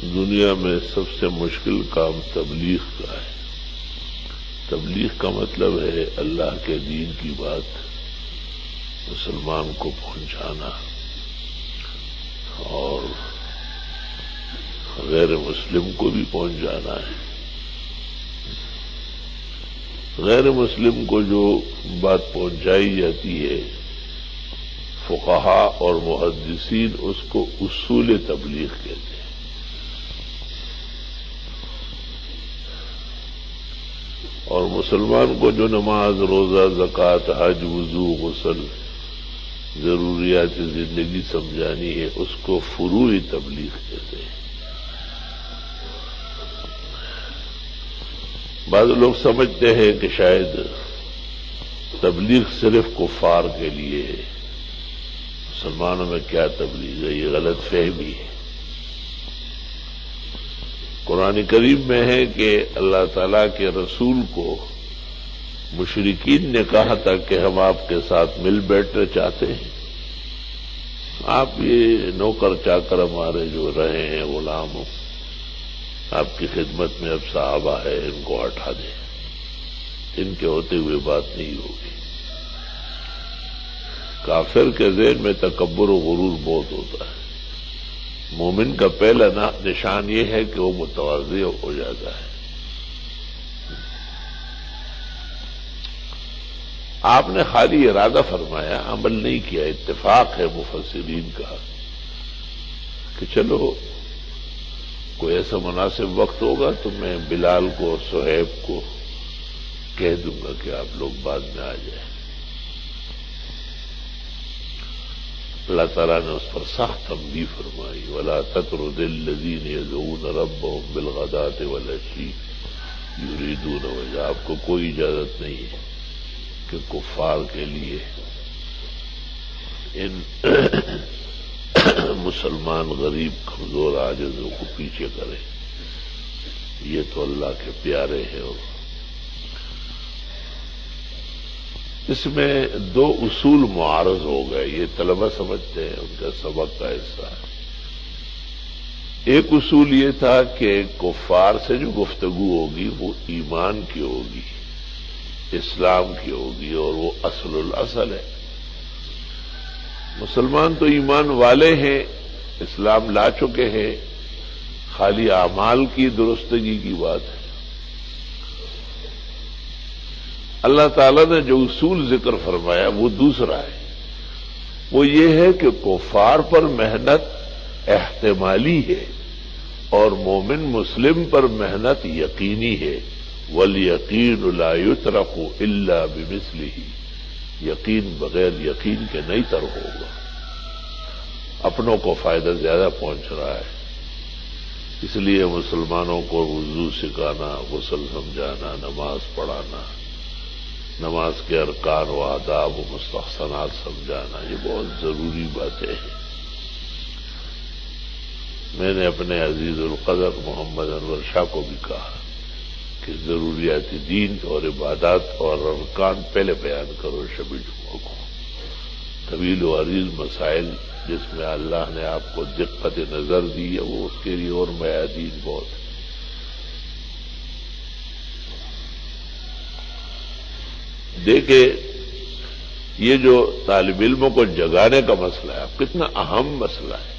دنیا میں سب سے مشکل کام تبلیغ کا ہے۔ تبلیغ کا مطلب ہے اللہ کے دین کی بات مسلمان کو پہنچانا اور غیر مسلم کو بھی پہنچانا ہے۔ غیر مسلم کو جو بات پہنچائی جاتی ہے فقہاء اور محدثین اس کو اصول تبلیغ کہتے ہیں۔ اور مسلمان کو جو نماز، روزہ، زکوٰۃ، حج، وضو، غسل، ضروریات زندگی سمجھانی ہے اس کو فروع تبلیغ کہتے ہیں۔ بعض لوگ سمجھتے ہیں کہ شاید تبلیغ صرف کفار کے لیے ہے، مسلمانوں میں کیا تبلیغ ہے، یہ غلط فہمی ہے۔ قرآن کریم میں ہے کہ اللہ تعالیٰ کے رسول کو مشرکین نے کہا تھا کہ ہم آپ کے ساتھ مل بیٹھنا چاہتے ہیں، آپ یہ نوکر چاکر ہمارے جو رہے ہیں غلام، آپ کی خدمت میں اب صحابہ ہے، ان کو ہٹا دیں، ان کے ہوتے ہوئے بات نہیں ہوگی۔ کافر کے ذہن میں تکبر و غرور بہت ہوتا ہے، مومن کا پہلا نشان یہ ہے کہ وہ متواضع ہو جاتا ہے۔ آپ نے خالی ارادہ فرمایا، عمل نہیں کیا۔ اتفاق ہے مفسرین کا کہ چلو کوئی ایسا مناسب وقت ہوگا تو میں بلال کو اور صہیب کو کہہ دوں گا کہ آپ لوگ بعد میں آ جائیں۔ اللہ تعالیٰ نے اس پر سخت تنبیہ فرمائی، وَلَا تَطْرُدِ الَّذِينَ يَدْعُونَ رَبَّهُم بِالْغَدَاةِ وَالْعَشِيِّ يُرِيدُونَ وَجْهَهُ۔ آپ کو کوئی اجازت نہیں ہے کہ کفار کے لیے ان مسلمان غریب کمزور عاجزوں کو پیچھے کریں، یہ تو اللہ کے پیارے ہیں۔ اور اس میں دو اصول معارض ہو گئے، یہ طلبہ سمجھتے ہیں، ان کا سبق کا حصہ ہے۔ ایک اصول یہ تھا کہ کفار سے جو گفتگو ہوگی وہ ایمان کی ہوگی، اسلام کی ہوگی، اور وہ اصل الاصل ہے۔ مسلمان تو ایمان والے ہیں، اسلام لا چکے ہیں، خالی اعمال کی درستگی کی بات ہے۔ اللہ تعالیٰ نے جو اصول ذکر فرمایا وہ دوسرا ہے، وہ یہ ہے کہ کفار پر محنت احتمالی ہے اور مومن مسلم پر محنت یقینی ہے۔ وَالْيَقِينُ لَا يُتْرَكُ إِلَّا بِمِثْلِهِ، یقین بغیر یقین کے نہیں تر ہوگا۔ اپنوں کو فائدہ زیادہ پہنچ رہا ہے، اس لیے مسلمانوں کو وضو سکھانا، غسل سمجھانا، نماز پڑھانا، نماز کے ارکان و آداب و مستحسنات سمجھانا، یہ بہت ضروری باتیں ہیں۔ میں نے اپنے عزیز القدر محمد انور شاہ کو بھی کہا کہ ضروریات دین اور عبادات اور ارکان پہلے بیان کرو شب جمعہ کو۔ طویل و عریض مسائل جس میں اللہ نے آپ کو دقت نظر دی ہے وہ اس کے لیے اور میادین بہت ہے۔ دیکھیں یہ جو طالب علموں کو جگانے کا مسئلہ ہے کتنا اہم مسئلہ ہے۔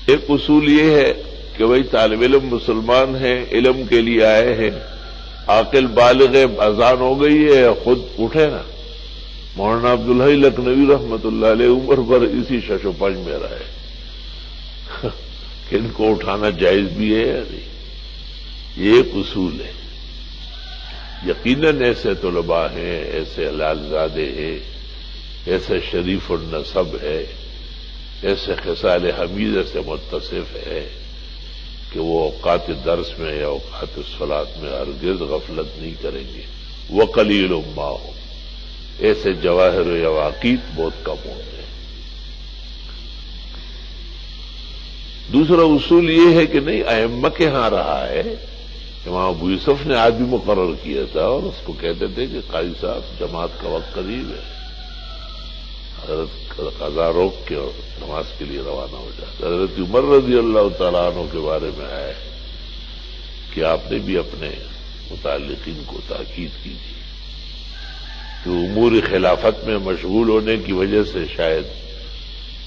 ایک اصول یہ ہے کہ بھئی طالب علم مسلمان ہیں، علم کے لیے آئے ہیں، عاقل بالغ ہے، اذان ہو گئی ہے، خود اٹھے نا۔ مولانا عبدالحی لکھنوی رحمۃ اللہ علیہ عمر پر اسی شش و پنج میں رہے کہ ان کو اٹھانا جائز بھی ہے یا نہیں، یہ ایک اصول ہے۔ یقیناً ایسے طلباء ہیں، ایسے حلال زادے ہیں، ایسے شریف النسب ہے، ایسے خصال حمیدہ سے متصف ہے کہ وہ اوقات درس میں یا اوقات الصلاۃ میں ہرگز غفلت نہیں کریں گے۔ وقلیل ما ہم، ایسے جواہر و یواقیت بہت کم ہوتے ہیں۔ دوسرا اصول یہ ہے کہ نہیں، ائمہ کے ہاں رہا ہے، امام ابو یوسف نے آدمی مقرر کیا تھا اور اس کو کہتے تھے کہ قاضی صاحب جماعت کا وقت قریب ہے، حضرت قضا روک کے اور نماز کے لیے روانہ ہو جاتے. حضرت عمر رضی اللہ تعالیٰ عنہ کے بارے میں آیا ہے کہ آپ نے بھی اپنے متعلقین کو تاکید کی تھی کہ امور خلافت میں مشغول ہونے کی وجہ سے شاید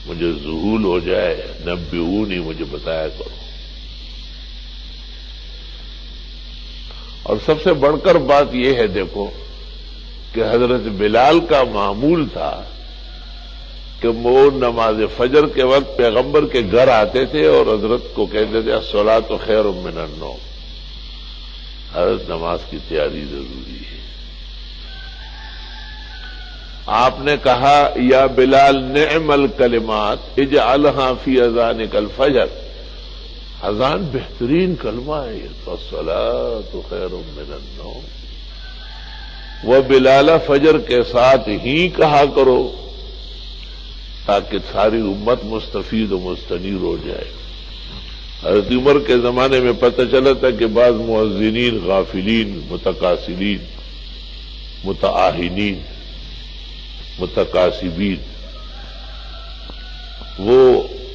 مجھے ذہول ہو جائے، نبئونی، مجھے بتایا کرو. اور سب سے بڑھ کر بات یہ ہے، دیکھو کہ حضرت بلال کا معمول تھا کہ وہ نماز فجر کے وقت پیغمبر کے گھر آتے تھے اور حضرت کو کہتے تھے الصلاۃ خیر من النوم، حضرت نماز کی تیاری ضروری ہے. آپ نے کہا یا بلال نعم الکلمات اجعلها فی اذانک الفجر، اذان بہترین کلمہ ہے یہ تو، الصلاۃ خیر من النوم. وہ بلال فجر کے ساتھ ہی کہا کرو تاکہ ساری امت مستفید و مستنیر ہو جائے. حضرت عمر کے زمانے میں پتہ چلا تھا کہ بعض مؤذنین غافلین، متکاسلین، متعاہنین، متکاسبین، وہ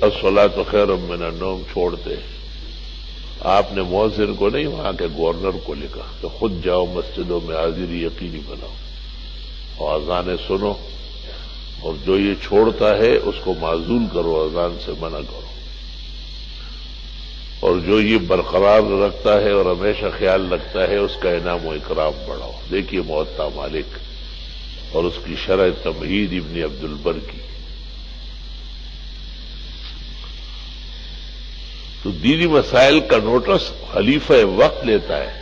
الصلاۃ خیر من النوم چھوڑتے. آپ نے مؤذن کو نہیں، وہاں کے گورنر کو لکھا کہ خود جاؤ مسجدوں میں حاضری یقینی بناؤ اور اذانیں سنو، اور جو یہ چھوڑتا ہے اس کو معزول کرو، اذان سے منع کرو، اور جو یہ برقرار رکھتا ہے اور ہمیشہ خیال رکھتا ہے اس کا انعام و اکرام بڑھاؤ. دیکھیے موطا مالک اور اس کی شرح تمہید ابن عبد البر کی. تو دینی مسائل کا نوٹس خلیفہ وقت لیتا ہے،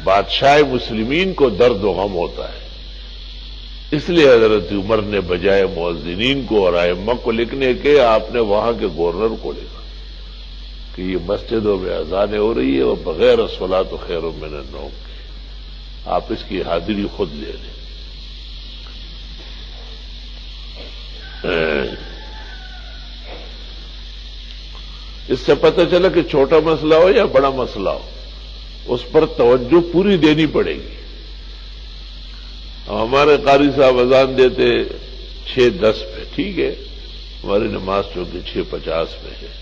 بادشاہ مسلمین کو درد و غم ہوتا ہے. اس لیے حضرت عمر نے بجائے مؤذنین کو اور ائمہ کو لکھنے کے آپ نے وہاں کے گورنر کو لکھا کہ یہ مسجدوں میں اذانیں ہو رہی ہے اور بغیر الصلاۃ خیر من النوم کے، آپ اس کی حاضری خود لے لیں. اس سے پتہ چلا کہ چھوٹا مسئلہ ہو یا بڑا مسئلہ ہو اس پر توجہ پوری دینی پڑے گی. ہمارے قاری صاحب اذان دیتے 6:10 پہ، ٹھیک ہے، ہماری نماز چونکہ 6:50 میں ہے،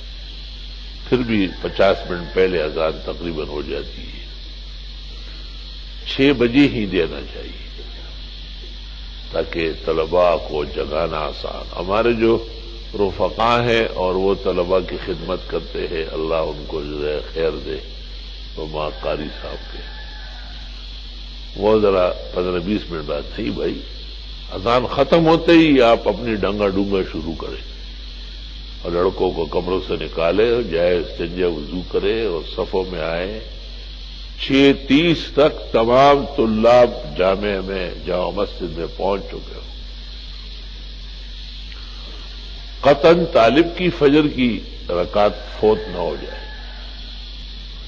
پھر بھی 50 منٹ پہلے اذان تقریباً ہو جاتی ہے. 6 بجے ہی دینا چاہیے تاکہ طلباء کو جگانا آسان. ہمارے جو رفقاء ہیں اور وہ طلباء کی خدمت کرتے ہیں، اللہ ان کو جزائے خیر دے، وہ ماں قاری صاحب کے، وہ ذرا 15-20 منٹ بعد، نہیں بھائی اذان ختم ہوتے ہی آپ اپنی ڈنگا ڈونگا شروع کریں اور لڑکوں کو کمروں سے نکالے، جائے استنجا وضو کرے اور صفوں میں آئے. 6:30 تک تمام طلاب جامع میں، جامع مسجد میں پہنچ چکے ہو. قطعاً طالب کی فجر کی رکعت فوت نہ ہو جائے،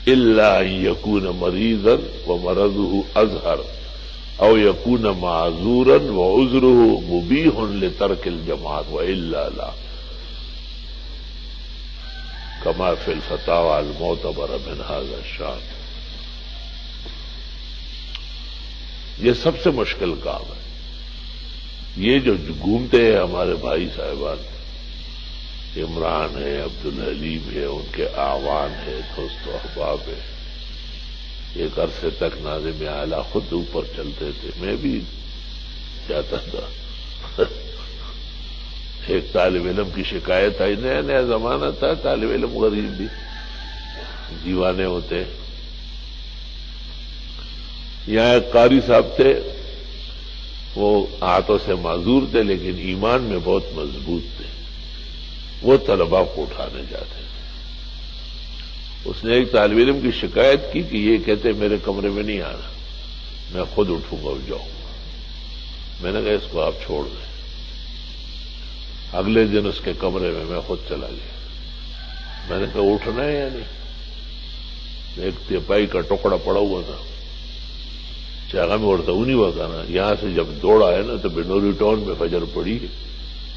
الا ان یکون مریضا ومرضه اظہر او یکون معذورا وعذره مبیح لترک الجماعت والا لا، کما فی الفتاوی المعتبرہ من هذا الشان. یہ سب سے مشکل کام ہے. یہ جو گھومتے ہیں ہمارے بھائی صاحبان، عمران ہے، عبدالحلیم ہے، ان کے اعوان ہے، دوست و احباب ہے، ایک عرصے تک ناظم اعلیٰ خود اوپر چلتے تھے، میں بھی جاتا تھا. ایک طالب علم کی شکایت آئی، نیا نیا زمانہ تھا، طالب علم غریب بھی دیوانے ہوتے. یہاں ایک قاری صاحب تھے، وہ ہاتھوں سے معذور تھے لیکن ایمان میں بہت مضبوط تھے. وہ طلباء کو اٹھانے جاتے تھے. اس نے ایک طالب علم کی شکایت کی کہ یہ کہتے میرے کمرے میں نہیں آنا، میں خود اٹھوں گا اور جاؤں گا. میں نے کہا اس کو آپ چھوڑ دیں. اگلے دن اس کے کمرے میں خود چلا گیا. میں نے کہا اٹھنا ہے یا نہیں؟ ایک تیپائی کا ٹکڑا پڑا ہوا تھا، چاہا میں اڑتا نہیں ہوا تھا نا. یہاں سے جب دوڑا ہے نا تو بنوری ٹاؤن میں فجر پڑی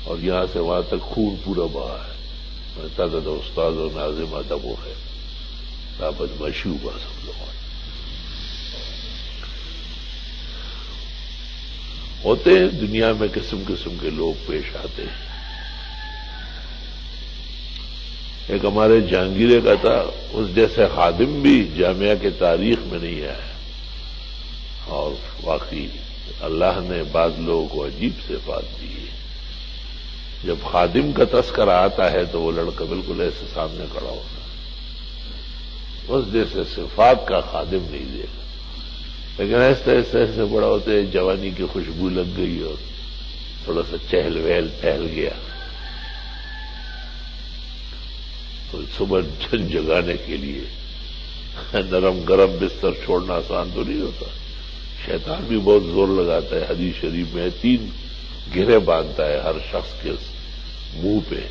اور یہاں سے وہاں تک خون پورا بہا ہے. میں کہتا تھا استاد و ناظم ادب وہ ہے، بدماشی ہوا سب لوگوں. ہوتے ہیں دنیا میں قسم قسم کے لوگ پیش آتے ہیں. ایک ہمارے جہانگیرے کا تھا، اس جیسے خادم بھی جامعہ کے تاریخ میں نہیں آیا، اور واقعی اللہ نے بعض لوگوں کو عجیب صفات دی ہے۔ جب خادم کا تذکرہ آتا ہے تو وہ لڑکا بالکل ایسے سامنے کھڑا ہوتا ہے، اس جیسے صفات کا خادم نہیں دے گا، لیکن ایسے ایسے ایسے بڑا ہوتے جوانی کی خوشبو لگ گئی اور تھوڑا سا چہل وہل پھیل گیا تو صبح جگانے کے لیے نرم گرم بستر چھوڑنا آسان تو نہیں ہوتا، شیطان بھی بہت زور لگاتا ہے، حدیث شریف میں 3 گرے باندھتا ہے ہر شخص کے منہ پہ،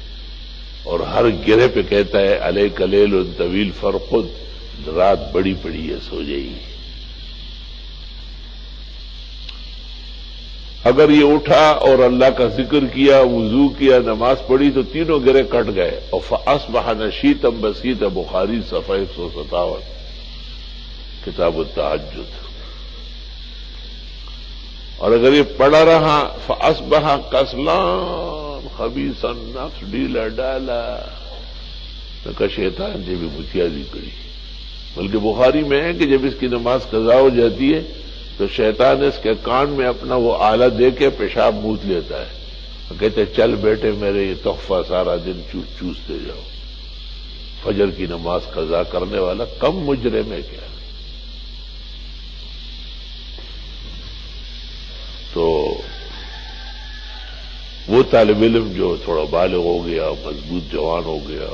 اور ہر گرے پہ کہتا ہے علیک لیل طویل فرقد، رات بڑی پڑی ہے سو جائیے۔ اگر یہ اٹھا اور اللہ کا ذکر کیا، وضو کیا، نماز پڑھی تو تینوں گرے کٹ گئے، اور فاصبح نشیطا بسیطا، بخاری صفحہ 157 کتاب التہجد۔ اور اگر یہ پڑا رہا فاصبح کسلان خبیثا نفس، ڈیلا ڈالا، تو کہ شیطان نے بھی متیازی کری۔ بلکہ بخاری میں ہے کہ جب اس کی نماز قضا ہو جاتی ہے تو شیطان اس کے کان میں اپنا وہ آلہ دے کے پیشاب موت لیتا ہے، کہتے چل بیٹے میرے یہ تحفہ سارا دن چوستے جاؤ۔ فجر کی نماز قضا کرنے والا کم مجرم ہے کیا؟ تو وہ طالب علم جو تھوڑا بالغ ہو گیا، مضبوط جوان ہو گیا،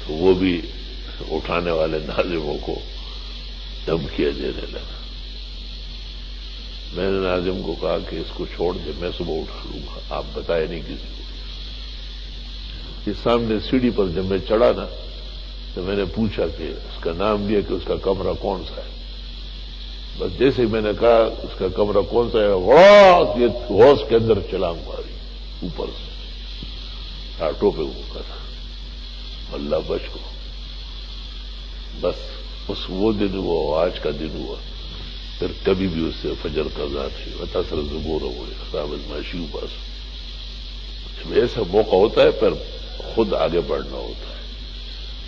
تو وہ بھی اٹھانے والے ناظموں کو دھمکیاں دینے لگا۔ میں نے ناظم کو کہا کہ اس کو چھوڑ دے، میں صبح اٹھا لوں گا، آپ بتائے نہیں کسی کو۔ یہ سامنے سیڑھی پر جب میں چڑھا نا تو میں نے پوچھا کہ اس کا نام لیا کہ اس کا کمرہ کون سا ہے۔ بس جیسے میں نے کہا اس کا کمرہ کون سا ہے، غوث، یہ غوث کے اندر چھلانگ ماری اوپر سے، آٹو پہ اٹھا تھا، اللہ بچ کو۔ بس وہ دن ہوا، آج کا دن ہوا، پھر کبھی بھی اس سے فجر قضا نہیں ہوتا، سر زبور ہو گیا، خراب معاشی پاس۔ جب ایسا موقع ہوتا ہے پھر خود آگے بڑھنا ہوتا ہے۔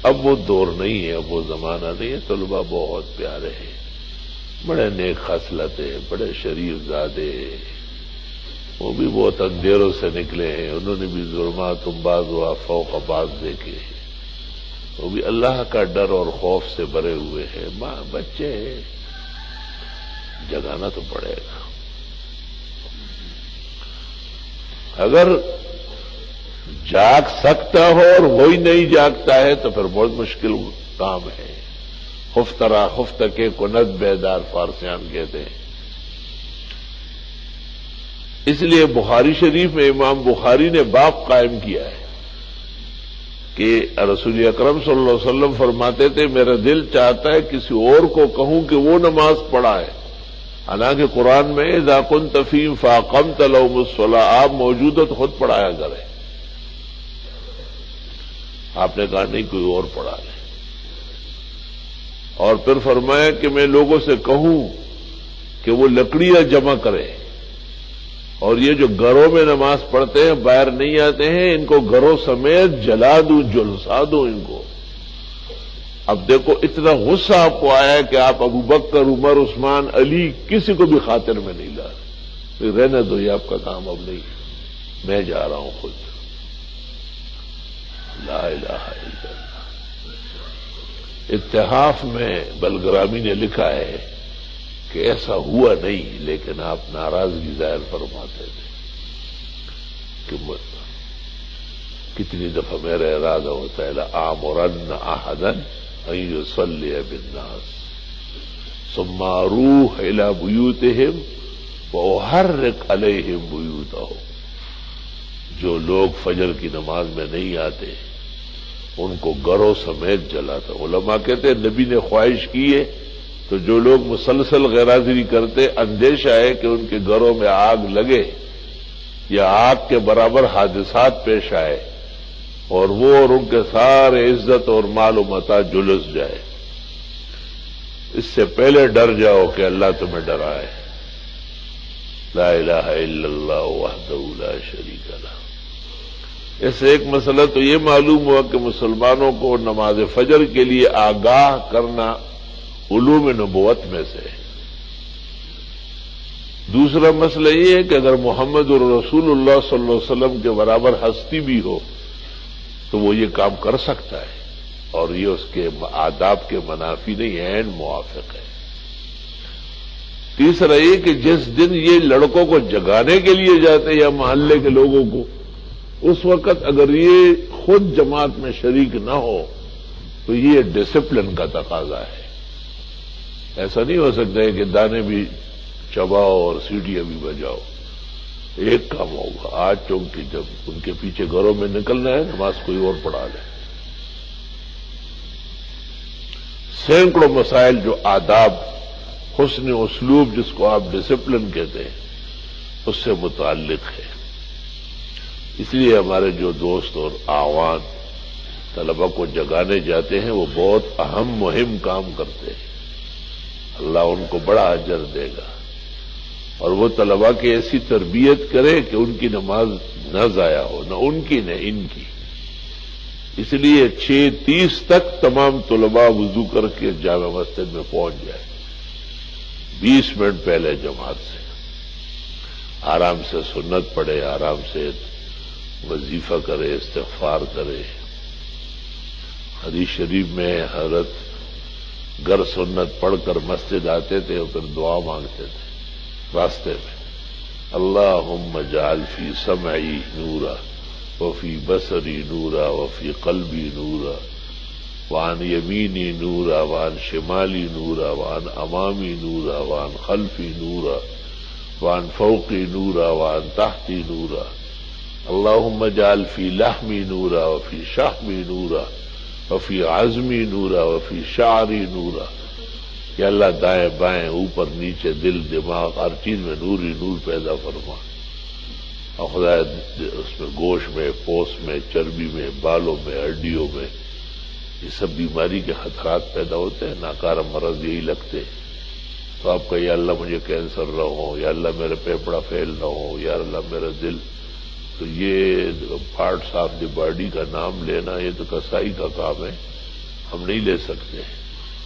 اب وہ دور نہیں ہے، اب وہ زمانہ نہیں ہے، طلباء بہت پیارے ہیں، بڑے نیک خصلت ہیں، بڑے شریف زادے، وہ بھی بہت اندھیروں سے نکلے ہیں، انہوں نے بھی ظلمات بعض و فوق بعض دیکھے ہیں، وہ بھی اللہ کا ڈر اور خوف سے بھرے ہوئے ہیں۔ ماں بچے ہیں، جگانا تو پڑے گا۔ اگر جاگ سکتا ہو اور وہی نہیں جاگتا ہے تو پھر بہت مشکل کام ہے۔ خفترا خفتکے کند بیدار فارسیان کہتے ہیں۔ اس لیے بخاری شریف میں امام بخاری نے باب قائم کیا ہے کہ رسول اکرم صلی اللہ علیہ وسلم فرماتے تھے میرا دل چاہتا ہے کسی اور کو کہوں کہ وہ نماز پڑھا ہے، حالانکہ قرآن میں اذا كنت فيهم فاقمت لهم الصلاة، آپ موجود ہو تو خود پڑھایا کریں۔ آپ نے کہا نہیں کوئی اور پڑھا لے، اور پھر فرمایا کہ میں لوگوں سے کہوں کہ وہ لکڑیاں جمع کریں، اور یہ جو گھروں میں نماز پڑھتے ہیں باہر نہیں آتے ہیں ان کو گھروں سمیت جلا دوں، جلسا دوں ان کو۔ اب دیکھو اتنا غصہ آپ کو آیا ہے کہ آپ ابو بکر، عمر، عثمان، علی کسی کو بھی خاطر میں نہیں لا رہے، رہنے دو، یہ آپ کا کام اب نہیں، میں جا رہا ہوں خود۔ لا الہ الا اللہ۔ اتحاف میں بلگرامی نے لکھا ہے کہ ایسا ہوا نہیں، لیکن آپ ناراضگی ظاہر فرماتے تھے کہ کتنی دفعہ میرا ارادہ ہوتا ہے لآمرن احدا ان یصلی بالناس ثم اروح الی بیوتہم واحرق علیہم بیوتہم، جو لوگ فجر کی نماز میں نہیں آتے ان کو گھروں سمیت جلاتا۔ علماء کہتے ہیں نبی نے خواہش کی ہے تو جو لوگ مسلسل غیر حاضری کرتے اندیشہ ہے کہ ان کے گھروں میں آگ لگے یا آگ کے برابر حادثات پیش آئے اور وہ اور ان کے سارے عزت اور مال و متاع جلس جائے، اس سے پہلے ڈر جاؤ کہ اللہ تمہیں ڈرائے۔ لا الہ الا اللہ وحدہ لا شریک لہ۔ اس سے ایک مسئلہ تو یہ معلوم ہوا کہ مسلمانوں کو نماز فجر کے لیے آگاہ کرنا علوم نبوت میں سے ہے۔ دوسرا مسئلہ یہ ہے کہ اگر محمد الرسول اللہ صلی اللہ علیہ وسلم کے برابر ہستی بھی ہو تو وہ یہ کام کر سکتا ہے، اور یہ اس کے آداب کے منافی نہیں، عین موافق ہے۔ تیسرا یہ کہ جس دن یہ لڑکوں کو جگانے کے لیے جاتے یا محلے کے لوگوں کو، اس وقت اگر یہ خود جماعت میں شریک نہ ہو تو یہ ڈسپلن کا تقاضا ہے۔ ایسا نہیں ہو سکتا ہے کہ دانے بھی چباؤ اور سیٹیاں بھی بجاؤ۔ ایک کام ہوگا، آج چونکہ جب ان کے پیچھے گھروں میں نکلنا ہے، نماز کوئی اور پڑھا لے۔ سینکڑوں مسائل جو آداب، حسن اسلوب جس کو آپ ڈسپلن کہتے ہیں، اس سے متعلق ہے۔ اس لیے ہمارے جو دوست اور اعوان طلبہ کو جگانے جاتے ہیں وہ بہت اہم مہم کام کرتے ہیں، اللہ ان کو بڑا اجر دے گا، اور وہ طلبہ کی ایسی تربیت کرے کہ ان کی نماز نہ ضائع ہو، نہ ان کی نہ ان کی۔ اس لیے 6:30 تک تمام طلباء وضو کر کے جامع مسجد میں پہنچ جائے، 20 منٹ پہلے جماعت سے، آرام سے سنت پڑھے، آرام سے وظیفہ کرے، استغفار کرے۔ حدیث شریف میں حضرت گر سنت پڑھ کر مسجد آتے تھے اور پھر دعا مانگتے تھے راستے میں، اللہم اجعل فی سمعی نورا وفی بصری نورا وفی قلبی نورا وعن یمینی نورا وعن شمالی نورا وعن امامی نورا وعن خلفی نورا وعن فوقی نورا وعن تحتی نورا اللہم اجعل فی لحمی نورا وفی شحمی نورا وفی عظمی نورا وفی شعری نورا۔ کہ اللہ دائیں بائیں اوپر نیچے دل دماغ ہر چیز میں نور ہی نور پیدا فرما، اور خدا اس میں گوشت میں، پوست میں، چربی میں، بالوں میں، ہڈیوں میں یہ سب بیماری کے خطرات پیدا ہوتے ہیں، ناکارہ مرض یہی لگتے ہیں۔ تو آپ کا یا اللہ مجھے کینسر نہ ہو، یا اللہ میرے پھیپھڑا فیل نہ ہو، یا اللہ میرا دل، تو یہ پارٹس آف دی باڈی کا نام لینا یہ تو کسائی کا کام ہے، ہم نہیں لے سکتے۔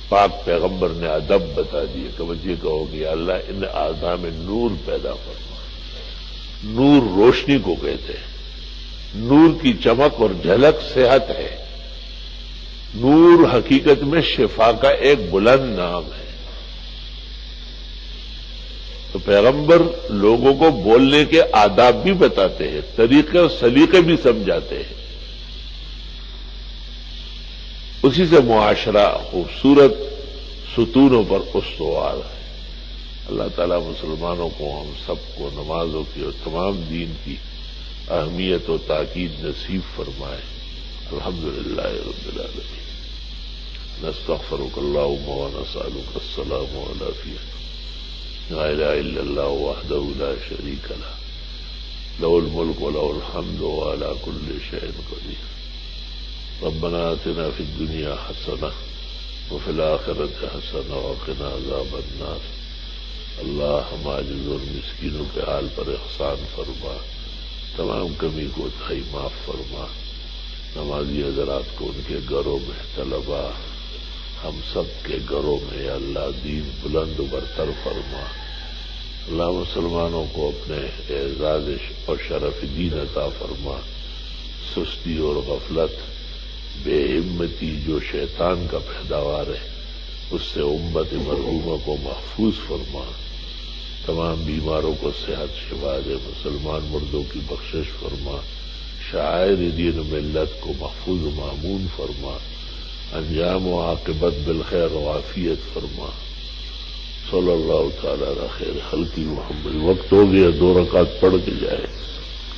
پاک پیغمبر نے ادب بتا دیے کہ بچے کہو کہ اللہ ان اعضاء میں نور پیدا فرما۔ نور روشنی کو کہتے ہیں، نور کی چمک اور جھلک صحت ہے، نور حقیقت میں شفا کا ایک بلند نام ہے۔ تو پیغمبر لوگوں کو بولنے کے آداب بھی بتاتے ہیں، طریقے اور سلیقے بھی سمجھاتے ہیں، اسی سے معاشرہ خوبصورت ستونوں پر استوار ہے۔ اللہ تعالیٰ مسلمانوں کو، ہم سب کو نمازوں کی اور تمام دین کی اہمیت و تاکید نصیب فرمائے۔ الحمدللہ رب العالمین، نستغفرک اللہم ونسألک السلام والعافیہ، لا الہ الا اللہ وحدہ لا شریک لہ، لہ الملک ولہ الحمد وعلی کل شیء قدیر۔ ربنا آتنا فی الدنیا حسنہ وفی الآخرۃ حسنہ وقنا عذاب النار۔ اللہ ہم عاجز اور مسکینوں کے حال پر احسان فرما، تمام کمی کوتاہی معاف فرما۔ نمازی حضرات کو ان کے گھروں میں، طلباء ہم سب کے گھروں میں یا اللہ دین بلند و برتر فرما۔ اللہ مسلمانوں کو اپنے اعزاز اور شرف دین عطا فرما۔ سستی اور غفلت، بے ہمتی جو شیطان کا پیداوار ہے، اس سے امت مرحومہ کو محفوظ فرما۔ تمام بیماروں کو صحت شفا دے، مسلمان مردوں کی بخشش فرما، شاعر دین و ملت کو محفوظ و مامون فرما، انجام و عاقبت بالخیر و عافیت فرما۔ صلی اللہ تعالی علی خیر خلقی محمد۔ وقت ہو گیا، 2 رکعت پڑھ کے جائے۔